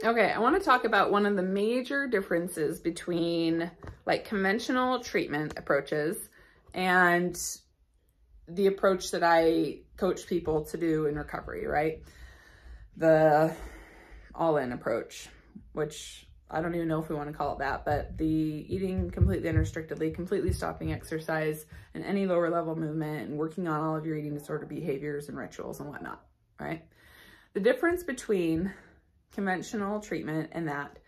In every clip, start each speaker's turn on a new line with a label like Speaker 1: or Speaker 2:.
Speaker 1: Okay, I want to talk about one of the major differences between like conventional treatment approaches and the approach that I coach people to do in recovery, right? The all-in approach, which I don't even know if we want to call it that, but the eating completely unrestrictedly, completely stopping exercise and any lower level movement and working on all of your eating disorder behaviors and rituals and whatnot, right? The difference between conventional treatment and that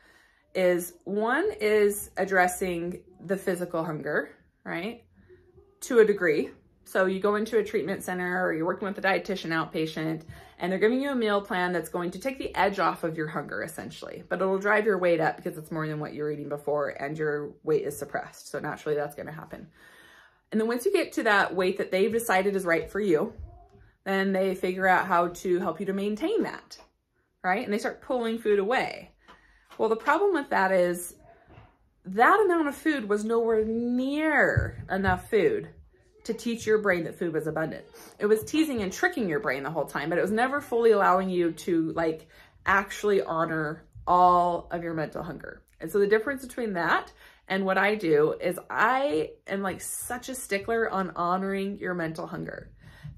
Speaker 1: is one is addressing the physical hunger, right? To a degree. So you go into a treatment center or you're working with a dietitian outpatient and they're giving you a meal plan that's going to take the edge off of your hunger essentially, but it'll drive your weight up because it's more than what you were eating before and your weight is suppressed. So naturally that's going to happen. And then once you get to that weight that they've decided is right for you, then they figure out how to help you to maintain that, right? And they start pulling food away. Well, the problem with that is that amount of food was nowhere near enough food to teach your brain that food was abundant. It was teasing and tricking your brain the whole time, but it was never fully allowing you to like actually honor all of your mental hunger. And so the difference between that and what I do is I am like such a stickler on honoring your mental hunger.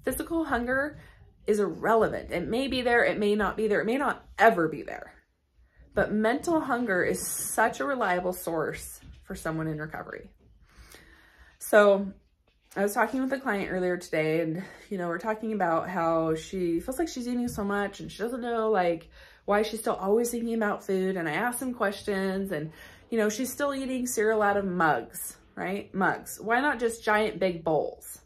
Speaker 1: Physical hunger is irrelevant. It may be there, it may not be there, it may not ever be there. But mental hunger is such a reliable source for someone in recovery. So I was talking with a client earlier today and, you know, we're talking about how she feels like she's eating so much and she doesn't know like why she's still always thinking about food. And I asked some questions and, you know, she's still eating cereal out of mugs, right? Mugs. Why not just giant big bowls?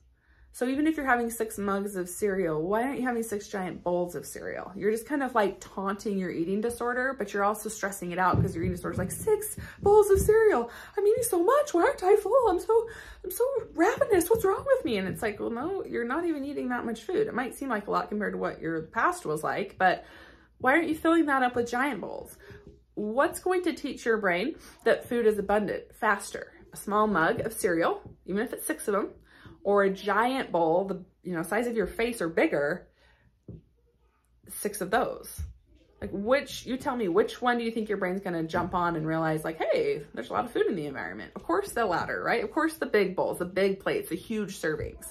Speaker 1: So even if you're having 6 mugs of cereal, why aren't you having 6 giant bowls of cereal? You're just kind of like taunting your eating disorder, but you're also stressing it out because your eating disorder is like 6 bowls of cereal. I'm eating so much. Why aren't I full? I'm so ravenous. What's wrong with me? And it's like, well, no, you're not even eating that much food. It might seem like a lot compared to what your past was like, but why aren't you filling that up with giant bowls? What's going to teach your brain that food is abundant faster? A small mug of cereal, even if it's 6 of them, or a giant bowl, the size of your face or bigger, 6 of those. Like you tell me, which one do you think your brain's gonna jump on and realize like, hey, there's a lot of food in the environment? Of course the latter, right? Of course the big bowls, the big plates, the huge servings.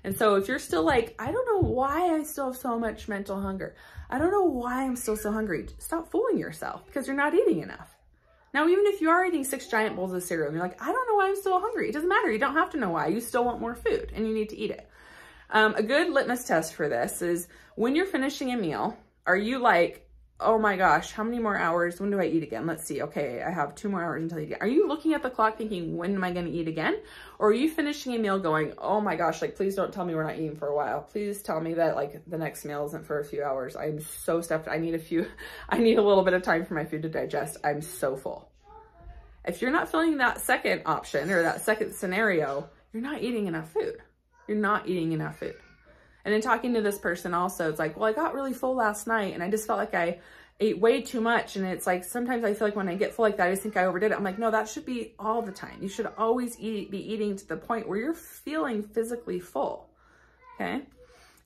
Speaker 1: And so if you're still like, I don't know why I still have so much mental hunger. I don't know why I'm still so hungry. Stop fooling yourself because you're not eating enough. Now, even if you are eating 6 giant bowls of cereal and you're like, I don't know why I'm still hungry. It doesn't matter. You don't have to know why. You still want more food and you need to eat it. A good litmus test for this is when you're finishing a meal, are you like, oh my gosh, how many more hours? When do I eat again? Let's see. Okay, I have 2 more hours until I eat again. Are you looking at the clock thinking, when am I going to eat again? Or are you finishing a meal going, oh my gosh, like, please don't tell me we're not eating for a while. Please tell me that like the next meal isn't for a few hours. I'm so stuffed. I need a little bit of time for my food to digest. I'm so full. If you're not feeling that second option or that second scenario, you're not eating enough food. You're not eating enough food. And then talking to this person also, it's like, well, I got really full last night and I just felt like I ate way too much. And it's like, sometimes I feel like when I get full like that, I just think I overdid it. I'm like, no, that should be all the time. You should always be eating to the point where you're feeling physically full, okay?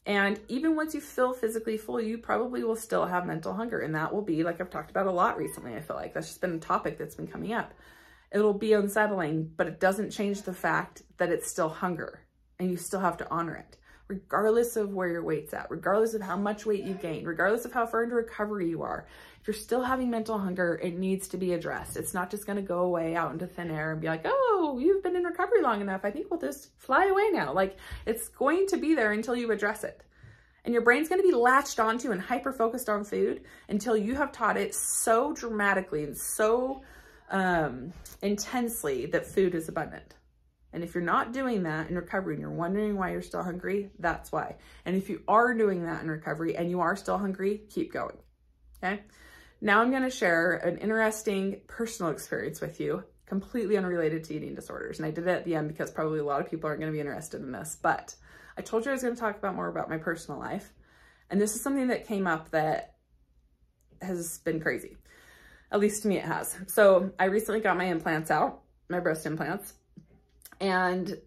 Speaker 1: And even once you feel physically full, you probably will still have mental hunger. And that will be, like I've talked about a lot recently, I feel like that's just been a topic that's been coming up. It'll be unsettling, but it doesn't change the fact that it's still hunger and you still have to honor it, regardless of where your weight's at, regardless of how much weight you've gained, regardless of how far into recovery you are. If you're still having mental hunger, it needs to be addressed. It's not just gonna go away out into thin air and be like, oh, you've been in recovery long enough. I think we'll just fly away now. Like, it's going to be there until you address it. And your brain's gonna be latched onto and hyper-focused on food until you have taught it so dramatically and so intensely that food is abundant. And if you're not doing that in recovery and you're wondering why you're still hungry, that's why. And if you are doing that in recovery and you are still hungry, keep going, okay? Now I'm gonna share an interesting personal experience with you, completely unrelated to eating disorders. And I did it at the end because probably a lot of people aren't gonna be interested in this, but I told you I was gonna talk more about my personal life. And this is something that came up that has been crazy. At least to me it has. So I recently got my implants out, my breast implants. And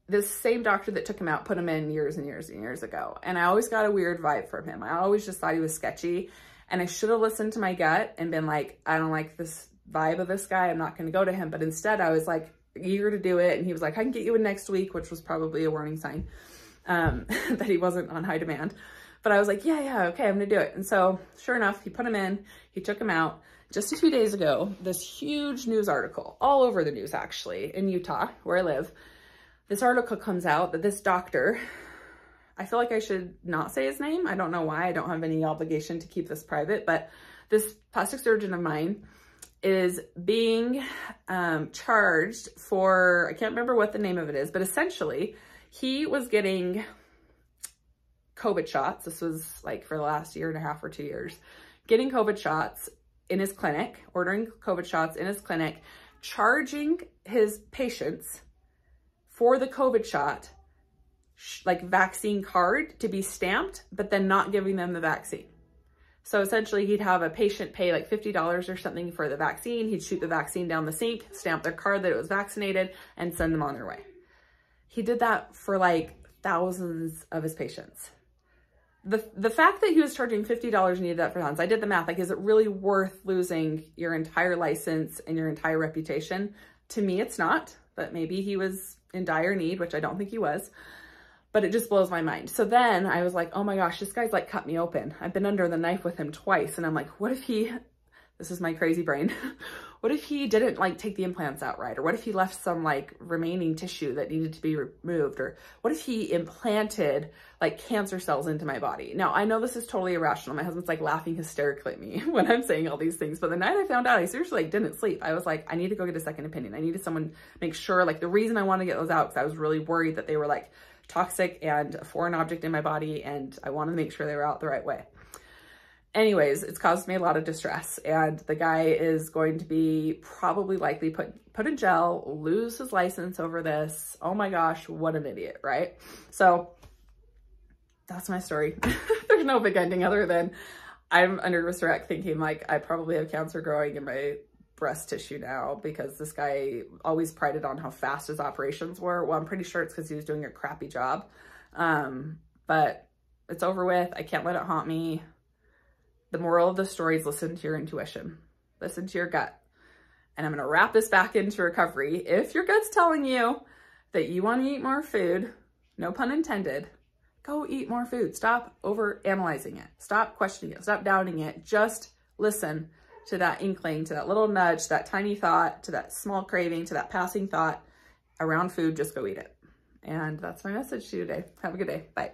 Speaker 1: this same doctor that took him out put him in years and years and years ago. And I always got a weird vibe from him. I always just thought he was sketchy. And I should have listened to my gut and been like, I don't like this vibe of this guy. I'm not going to go to him. But instead I was like eager to do it. And he was like, I can get you in next week, which was probably a warning sign that he wasn't on high demand. But I was like, yeah, okay, I'm going to do it. And so sure enough, he put him in, he took him out. Just a few days ago, this huge news article, all over the news actually, in Utah, where I live, this article comes out that this doctor, I feel like I should not say his name. I don't know why. I don't have any obligation to keep this private, but this plastic surgeon of mine is being charged for, I can't remember what the name of it is, but essentially he was getting COVID shots. This was like for the last 1.5 years or 2 years, getting COVID shots in his clinic, ordering COVID shots in his clinic, charging his patients for the COVID shot, like vaccine card to be stamped, but then not giving them the vaccine. So essentially he'd have a patient pay like $50 or something for the vaccine. He'd shoot the vaccine down the sink, stamp their card that it was vaccinated, and send them on their way. He did that for like thousands of his patients. The fact that he was charging $50 and needed that for thousands, I did the math, like, is it really worth losing your entire license and your entire reputation? To me, it's not, but maybe he was in dire need, which I don't think he was, but it just blows my mind. So then I was like, oh my gosh, this guy's like cut me open. I've been under the knife with him twice. And I'm like, what if he, this is my crazy brain. What if he didn't like take the implants out right? Or what if he left some like remaining tissue that needed to be removed? Or what if he implanted like cancer cells into my body? Now, I know this is totally irrational. My husband's like laughing hysterically at me when I'm saying all these things. But the night I found out, I seriously like didn't sleep. I was like, I need to go get a second opinion. I needed someone make sure, like, the reason I wanted to get those out, because I was really worried that they were like toxic and a foreign object in my body. And I wanted to make sure they were out the right way. Anyways, it's caused me a lot of distress, and the guy is going to be probably likely put in jail, lose his license over this. Oh my gosh, what an idiot, right? So that's my story. There's no big ending other than I'm under resurrect thinking like I probably have cancer growing in my breast tissue now because this guy always prided on how fast his operations were. Well, I'm pretty sure it's because he was doing a crappy job. But it's over with. I can't let it haunt me. The moral of the story is listen to your intuition, listen to your gut. And I'm going to wrap this back into recovery. If your gut's telling you that you want to eat more food, no pun intended, go eat more food. Stop over analyzing it. Stop questioning it. Stop doubting it. Just listen to that inkling, to that little nudge, that tiny thought, to that small craving, to that passing thought around food. Just go eat it. And that's my message to you today. Have a good day. Bye.